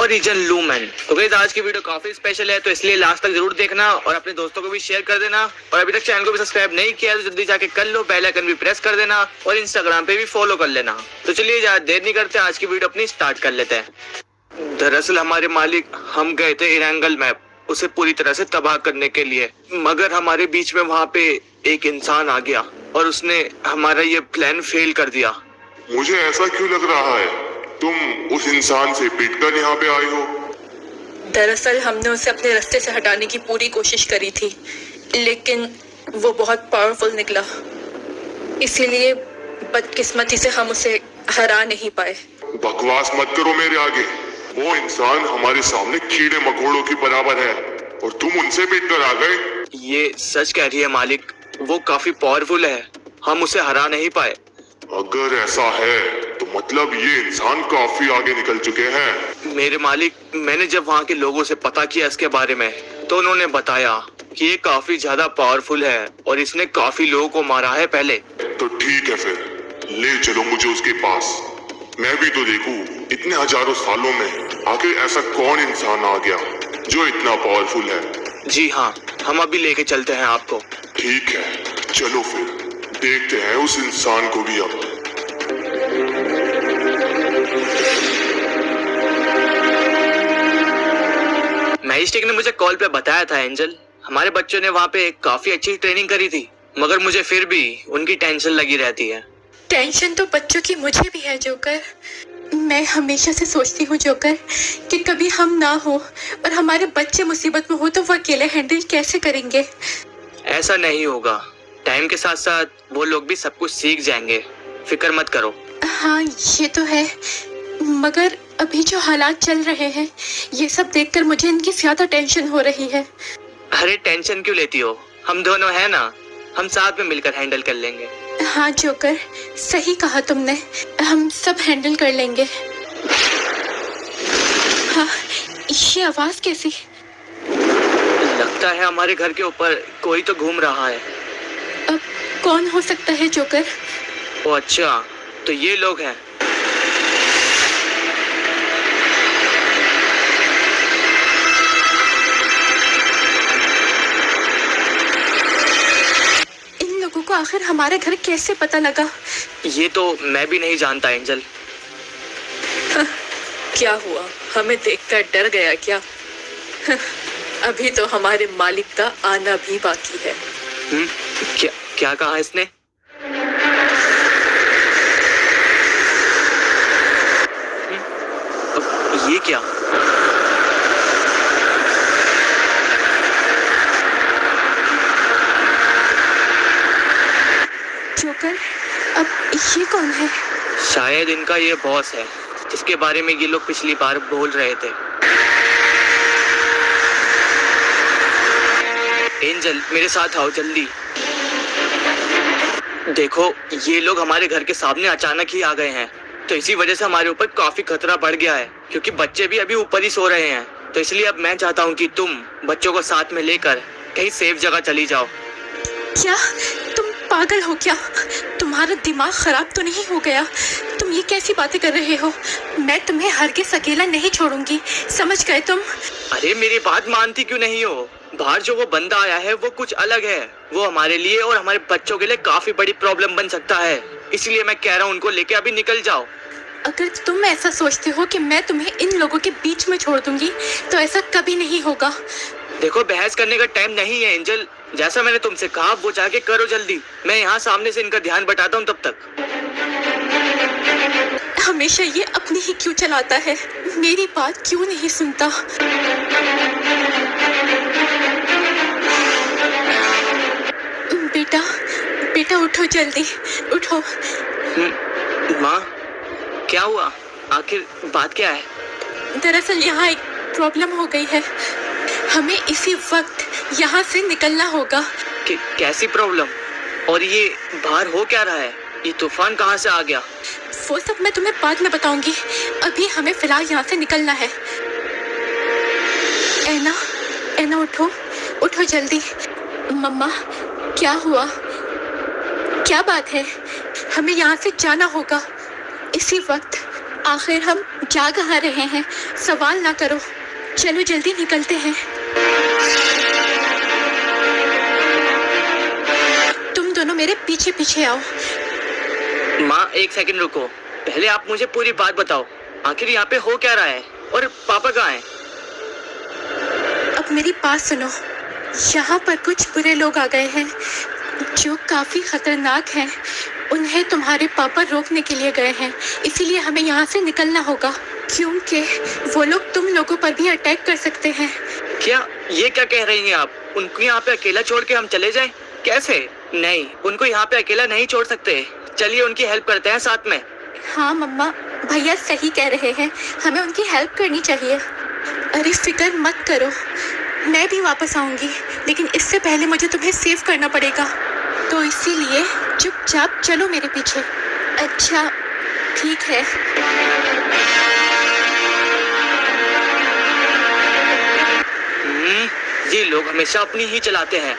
Original lumen. तो guys आज की वीडियो काफी स्पेशल है, तो इसलिए लास्ट तक जरूर देखना और अपने दोस्तों को भी शेयर कर देना। और अभी तक चैनल को भी सब्सक्राइब नहीं किया तो जल्दी जाके कर लो, बेल आइकन भी प्रेस कर देना और इंस्टाग्राम पे भी फॉलो कर लेना। तो चलिए ज्यादा देर नहीं करते, आज की वीडियो अपनी स्टार्ट कर लेते हैं। दरअसल हमारे मालिक हम गए थे इरेंगल मैप उसे पूरी तरह से तबाह करने के लिए, मगर हमारे बीच में वहाँ पे एक इंसान आ गया और उसने हमारा ये प्लान फेल कर दिया। मुझे ऐसा क्यों लग रहा है तुम उस इंसान से पिटकर यहाँ पे आई हो? दरअसल हमने उसे अपने रास्ते से हटाने की पूरी कोशिश करी थी, लेकिन वो बहुत पावरफुल निकला, इसीलिए बदकिस्मती से हम उसे हरा नहीं पाए। बकवास मत करो मेरे आगे। वो इंसान हमारे सामने कीड़े मकोड़ों की बराबर है और तुम उनसे पिटकर आ गए। ये सच कह रही है मालिक, वो काफी पावरफुल है, हम उसे हरा नहीं पाए। अगर ऐसा है तो मतलब ये इंसान काफी आगे निकल चुके हैं। मेरे मालिक, मैंने जब वहाँ के लोगों से पता किया इसके बारे में तो उन्होंने बताया कि ये काफी ज्यादा पावरफुल है और इसने काफी लोगों को मारा है पहले। तो ठीक है, फिर ले चलो मुझे उसके पास, मैं भी तो देखूं इतने हजारों सालों में आखिर ऐसा कौन इंसान आ गया जो इतना पावरफुल है। जी हाँ, हम अभी लेके चलते हैं आपको। ठीक है, चलो फिर देखते हैं उस इंसान को भी। अब मैजिस्टिक ने मुझे कॉल पे बताया था एंजल, हमारे बच्चों ने वहाँ पे काफी अच्छी ट्रेनिंग करी थी, मगर मुझे फिर भी उनकी टेंशन लगी रहती है। टेंशन तो बच्चों की मुझे भी है जोकर। मैं हमेशा से सोचती हूँ जोकर कि कभी हम ना हो और हमारे बच्चे मुसीबत में हो तो वो अकेले हैंडल कैसे करेंगे। ऐसा नहीं होगा, टाइम के साथ साथ वो लोग भी सब कुछ सीख जाएंगे, फिक्र मत करो। हाँ ये तो है, मगर अभी जो हालात चल रहे हैं ये सब देखकर मुझे इनकी ज्यादा टेंशन हो रही है। अरे टेंशन क्यों लेती हो, हम दोनों है ना, हम साथ में मिलकर हैंडल कर लेंगे। हाँ जोकर, सही कहा तुमने, हम सब हैंडल कर लेंगे। हाँ, ये आवाज कैसी? लगता है हमारे घर के ऊपर कोई तो घूम रहा है। अब कौन हो सकता है जोकर? ओ अच्छा, तो ये लोग हैं। इन लोगों को आखिर हमारे घर कैसे पता लगा? ये तो मैं भी नहीं जानता एंजल। क्या हुआ, हमें देखकर डर गया क्या? अभी तो हमारे मालिक का आना भी बाकी है। क्या कहा इसने? ये क्या? जोकर, अब ये कौन है? शायद इनका ये बॉस है जिसके बारे में ये लोग पिछली बार बोल रहे थे। एंजल मेरे साथ आओ जल्दी। देखो ये लोग हमारे घर के सामने अचानक ही आ गए हैं, तो इसी वजह से हमारे ऊपर काफी खतरा बढ़ गया है, क्योंकि बच्चे भी अभी ऊपर ही सो रहे हैं। तो इसलिए अब मैं चाहता हूँ कि तुम बच्चों को साथ में लेकर कहीं सेफ जगह चली जाओ। क्या तुम पागल हो क्या? तुम्हारा दिमाग खराब तो नहीं हो गया? तुम ये कैसी बातें कर रहे हो? मैं तुम्हें हरगिज़ अकेला नहीं छोड़ूंगी, समझ गए तुम? अरे मेरी बात मानती क्यों नहीं हो? बाहर जो वो बंदा आया है वो कुछ अलग है, वो हमारे लिए और हमारे बच्चों के लिए काफी बड़ी प्रॉब्लम बन सकता है, इसलिए मैं कह रहा हूँ उनको लेके अभी निकल जाओ। अगर तुम ऐसा सोचते हो कि मैं तुम्हें इन लोगों के बीच में छोड़ दूंगी तो ऐसा कभी नहीं होगा। देखो बहस करने का टाइम नहीं है एंजल, जैसा मैंने तुमसे कहा वो जाके करो जल्दी, मैं यहाँ सामने से इनका ध्यान बटाता हूँ तब तक। हमेशा ये अपनी ही क्यों चलाता है, मेरी बात क्यों नहीं सुनता? बेटा बेटा उठो, जल्दी उठो। माँ क्या हुआ, आखिर बात क्या है? दरअसल यहाँ एक प्रॉब्लम हो गई है, हमें इसी वक्त यहाँ से निकलना होगा। कैसी प्रॉब्लम? और ये बाहर हो क्या रहा है? ये तूफान कहाँ से आ गया? वो सब मैं तुम्हें बाद में बताऊंगी, अभी हमें फिलहाल यहाँ से निकलना है। ऐना, ऐना उठो, उठो जल्दी। मम्मा क्या हुआ, क्या बात है? हमें यहाँ से जाना होगा इसी वक्त। आखिर हम जा कहाँ रहे हैं? सवाल ना करो, चलो जल्दी निकलते हैं। तुम दोनों मेरे पीछे पीछे आओ। माँ एक सेकंड रुको, पहले आप मुझे पूरी बात बताओ, आखिर यहाँ पे हो क्या रहा है और पापा कहाँ हैं? अब मेरी बात सुनो, यहाँ पर कुछ बुरे लोग आ गए हैं जो काफी खतरनाक हैं। उन्हें तुम्हारे पापा रोकने के लिए गए हैं, इसीलिए हमें यहाँ से निकलना होगा, क्योंकि वो लोग तुम लोगों पर भी अटैक कर सकते हैं। क्या ये क्या कह रही हैं आप? उनको यहाँ पे अकेला छोड़ के हम चले जाएं? कैसे? नहीं, उनको यहाँ पे अकेला नहीं छोड़ सकते। चलिए उनकी हेल्प करते हैं साथ में। हाँ मम्मा, भैया सही कह रहे हैं, हमें उनकी हेल्प करनी चाहिए। अरे फिक्र मत करो, मैं भी वापस आऊंगी, लेकिन इससे पहले मुझे तुम्हें सेव करना पड़ेगा, तो इसीलिए चुपचाप चलो मेरे पीछे। अच्छा ठीक है। ये लोग हमेशा अपनी ही चलाते हैं।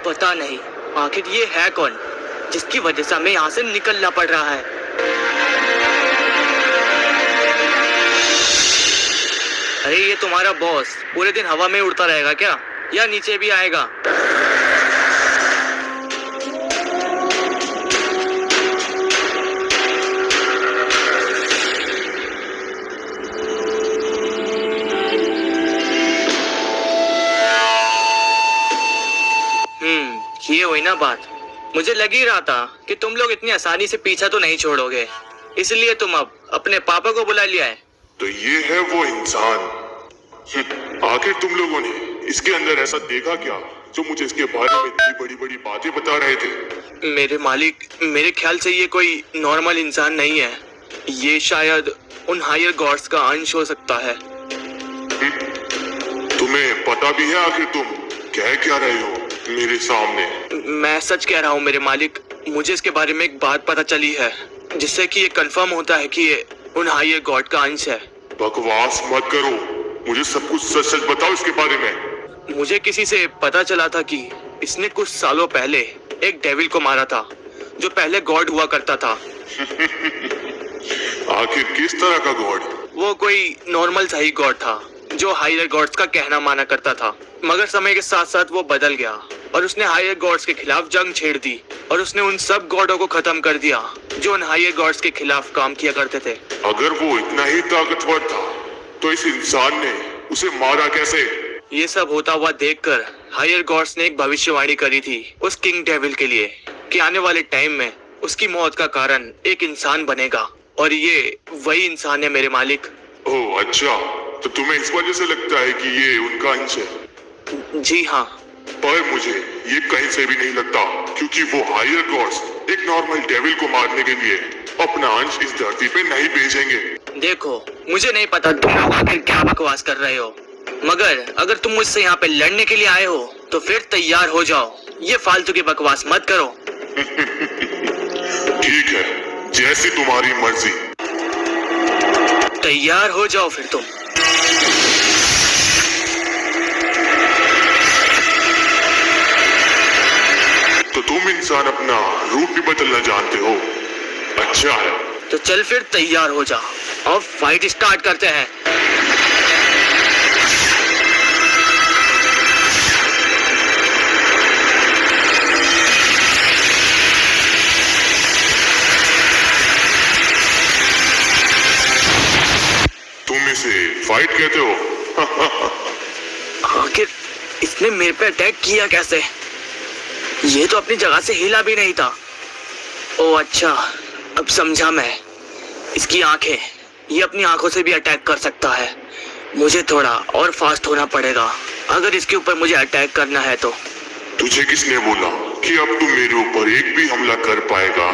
पता नहीं आखिर ये है कौन जिसकी वजह से हमें यहाँ से निकलना पड़ रहा है। अरे ये तुम्हारा बॉस पूरे दिन हवा में उड़ता रहेगा क्या, या नीचे भी आएगा? ये हुई ना बात। मुझे लग ही रहा था कि तुम लोग इतनी आसानी से पीछा तो नहीं छोड़ोगे, इसलिए तुम अब अपने पापा को बुला लिया है। तो ये है वो इंसान। आखिर तुम लोगों ने इसके अंदर ऐसा देखा क्या जो मुझे इसके बारे में इतनी बड़ी बड़ी बातें बता रहे थे? मेरे मालिक, मेरे ख्याल से ये कोई नॉर्मल इंसान नहीं है, ये शायद उन हायर गॉड्स का अंश हो सकता है। तुम्हें पता भी है आखिर तुम कह क्या रहे हो मेरे सामने? मैं सच कह रहा हूँ मेरे मालिक, मुझे इसके बारे में एक बात पता चली है जिससे कि ये कंफर्म होता है कि ये उन हायर गॉड का अंश है। बकवास मत करो, मुझे सब कुछ सच सच बताओ इसके बारे में। मुझे किसी से पता चला था कि इसने कुछ सालों पहले एक डेविल को मारा था जो पहले गॉड हुआ करता था। आखिर किस तरह का गॉड? वो कोई नॉर्मल सा ही गॉड था जो हायर गॉड्स का कहना माना करता था, मगर समय के साथ साथ वो बदल गया और उसने हायर गॉड्स के खिलाफ जंग छेड़ दी और उसने उन सब गॉडों को खत्म कर दिया जो उन हायर गॉड्स के खिलाफ काम किया करते थे। अगर वो इतना ही ताकतवर था तो इस इंसान ने उसे मारा कैसे? ये सब होता हुआ देखकर हायर गॉड्स ने एक भविष्यवाणी करी थी उस किंग डेविल के लिए कि आने वाले टाइम में उसकी मौत का कारण एक इंसान बनेगा, और ये वही इंसान है मेरे मालिक। ओह अच्छा, तो तुम्हें इस वजह से लगता है कि ये उनका अंश है? जी हाँ। पर मुझे ये कहीं से भी नहीं लगता, क्योंकि वो हायर गॉड्स एक नॉर्मल डेविल को मारने के लिए अपना अंश इस धरती पे नहीं भेजेंगे। देखो, मुझे नहीं पता तुम लोग आखिर क्या बकवास कर रहे हो, मगर अगर तुम मुझसे यहाँ पे लड़ने के लिए आए हो तो फिर तैयार हो जाओ, ये फालतू की बकवास मत करो। ठीक है, जैसी तुम्हारी मर्जी। तैयार हो जाओ फिर तुम। तो तुम इंसान अपना रूप भी बदलना जानते हो? अच्छा है, तो चल फिर तैयार हो जा और फाइट स्टार्ट करते हैं। तुम इसे फाइट कहते हो? आखिर इसने मेरे पे अटैक किया कैसे? ये तो अपनी जगह से हिला भी नहीं था। ओ अच्छा, अब समझा मैं। इसकी आंखें, ये अपनी आंखों से भी अटैक कर सकता है। मुझे थोड़ा और फास्ट होना पड़ेगा अगर इसके ऊपर मुझे अटैक करना है तो। तुझे किसने बोला कि अब तू मेरे ऊपर एक भी हमला कर पाएगा?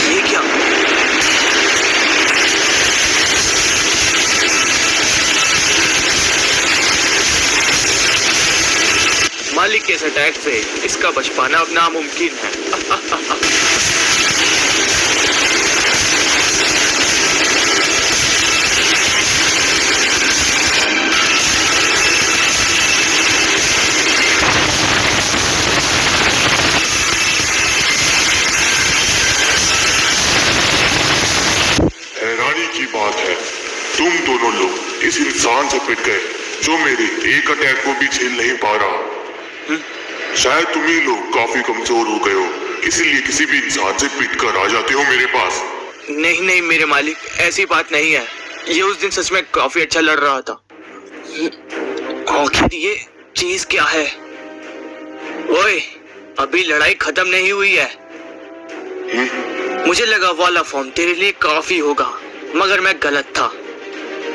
ये क्या? मालिक के इस अटैक से इसका बच पाना अब नामुमकिन है। पिट गए, जो मेरे एक अटैक को भी झेल नहीं पा रहा। शायद तुम ही लोग काफी कमजोर हो गए हो, इसीलिए किसी भी इंसान से पिट कर आ जाते हो मेरे पास। नहीं नहीं मेरे मालिक, ऐसी बात नहीं है। ये उस दिन सच में काफी अच्छा लड़ रहा था। आखिर ये चीज क्या है? ओए, अभी लड़ाई खत्म नहीं हुई है। मुझे लगा वाला फॉर्म तेरे लिए काफी होगा, मगर मैं गलत था।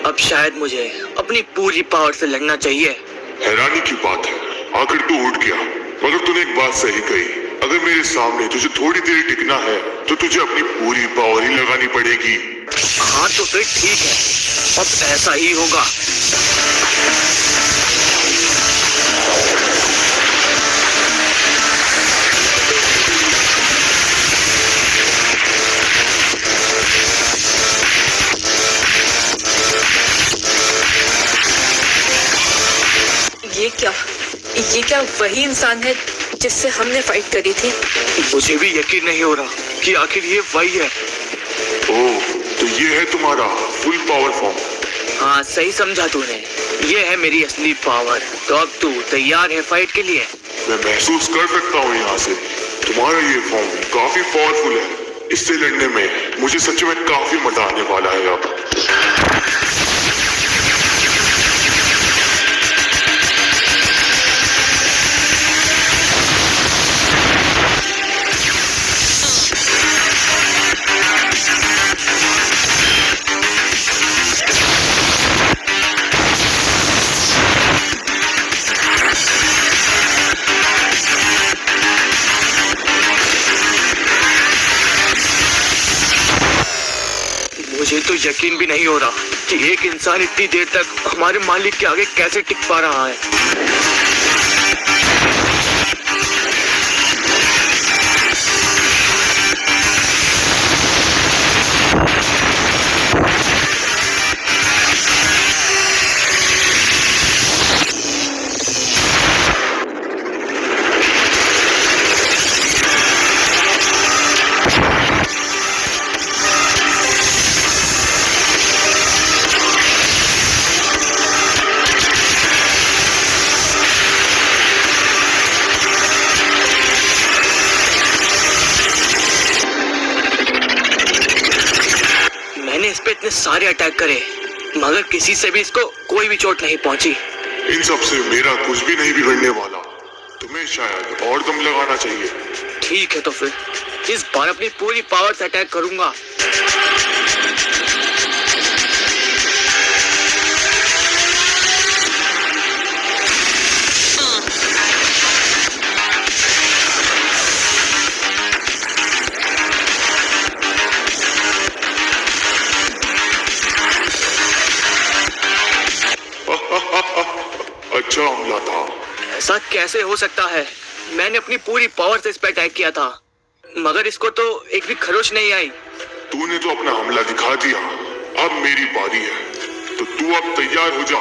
अब शायद मुझे अपनी पूरी पावर से लड़ना चाहिए। हैरानी की बात है, आखिर तू उठ गया। मगर तूने एक बात सही कही, अगर मेरे सामने तुझे थोड़ी देर टिकना है तो तुझे अपनी पूरी पावर ही लगानी पड़ेगी। हाँ तो फिर ठीक है, अब ऐसा ही होगा। ये क्या वही इंसान है जिससे हमने फाइट करी थी? मुझे भी यकीन नहीं हो रहा कि आखिर ये वही है। ओह, तो ये है तुम्हारा फुल पावर फॉर्म। हाँ सही समझा तूने, ये है मेरी असली पावर। तो अब तू तैयार है फाइट के लिए? मैं महसूस कर सकता हूँ यहाँ से तुम्हारा ये फॉर्म काफी पावरफुल है। इससे लड़ने में मुझे सच में काफी मजा आने वाला है। अब मुझे तो यकीन भी नहीं हो रहा कि एक इंसान इतनी देर तक हमारे मालिक के आगे कैसे टिक पा रहा है। इस पे इतने सारे अटैक करे, मगर किसी से भी इसको कोई भी चोट नहीं पहुंची। इन सब से मेरा कुछ भी नहीं बिगड़ने वाला। तुम्हें शायद और दम लगाना चाहिए। ठीक है तो फिर इस बार अपनी पूरी पावर से अटैक करूंगा। अच्छा हमला था। ऐसा कैसे हो सकता है? मैंने अपनी पूरी पावर से इस पे अटैक किया था, मगर इसको तो एक भी खरोच नहीं आई। तूने तो अपना हमला दिखा दिया, अब मेरी बारी है, तो तू अब तैयार हो जा।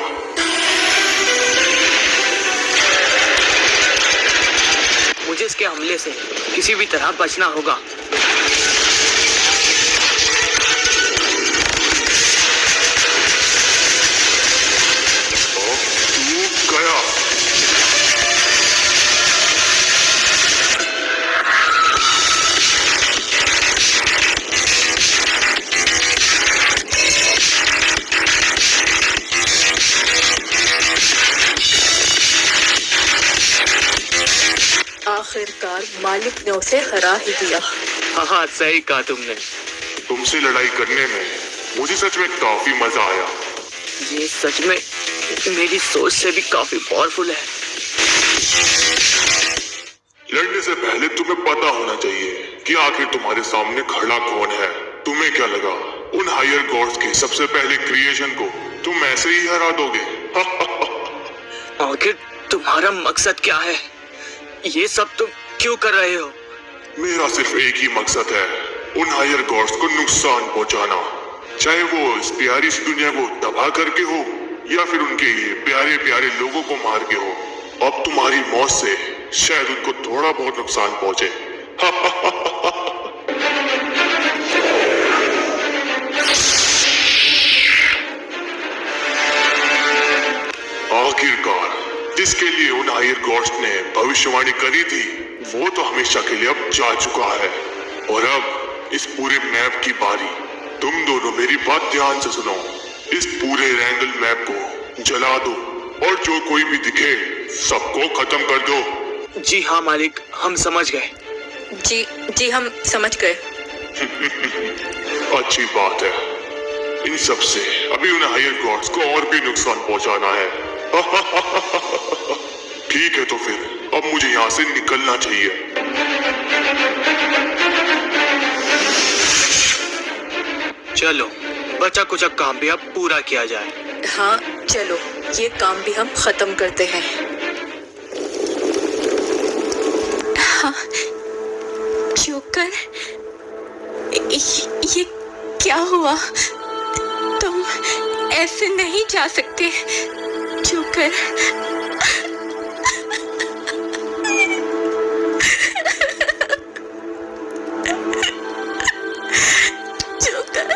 मुझे इसके हमले से किसी भी तरह बचना होगा। गया। आखिरकार मालिक ने उसे हरा ही दिया। हाँ सही कहा तुमने। तुमसे लड़ाई करने में मुझे सच में काफी मजा आया। ये सच में मेरी सोच से भी काफी पावरफुल है। लड़ने से पहले तुम्हें पता होना चाहिए कि आखिर तुम्हारे सामने खड़ा कौन है। तुम्हें क्या लगा उन हायर गॉड्स के सबसे पहले क्रिएशन को तुम ऐसे ही हरा दोगे? आखिर तुम्हारा मकसद क्या है? ये सब तुम क्यों कर रहे हो? मेरा सिर्फ एक ही मकसद है, उन हायर गॉड्स को नुकसान पहुंचाना, चाहे वो इस प्यारी सी दुनिया को तबाह करके हो या फिर उनके ये प्यारे प्यारे लोगों को मार के हो। अब तुम्हारी मौत से शायद उनको थोड़ा बहुत नुकसान पहुंचे। जिसके लिए उन हायर गॉड्स ने भविष्यवाणी करी थी वो तो हमेशा के लिए अब जा चुका है। और अब इस पूरे मैप की बारी। तुम दोनों मेरी बात ध्यान से सुनो। इस पूरे रैंगल मैप को जला दो और जो कोई भी दिखे सबको खत्म कर दो। जी हाँ मालिक, हम समझ गए। जी हम समझ गए। अच्छी बात है। इन सब से अभी उन हायर गॉड्स को और भी नुकसान पहुंचाना है। ठीक है तो फिर अब मुझे यहाँ से निकलना चाहिए। चलो बचा कुछ काम भी अब पूरा किया जाए। हाँ चलो, ये काम भी हम खत्म करते हैं। हाँ, जोकर, ये क्या हुआ? तुम ऐसे नहीं जा सकते जोकर। जोकर,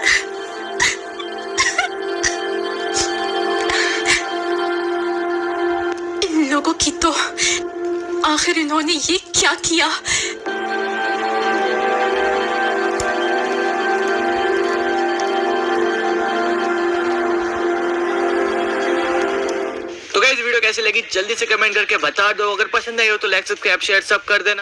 इन लोगों की तो आखिर इन्होंने ये क्या किया? तो गाइस वीडियो कैसी लगी जल्दी से कमेंट करके बता दो। अगर पसंद आई हो तो लाइक सब्सक्राइब शेयर सब कर देना।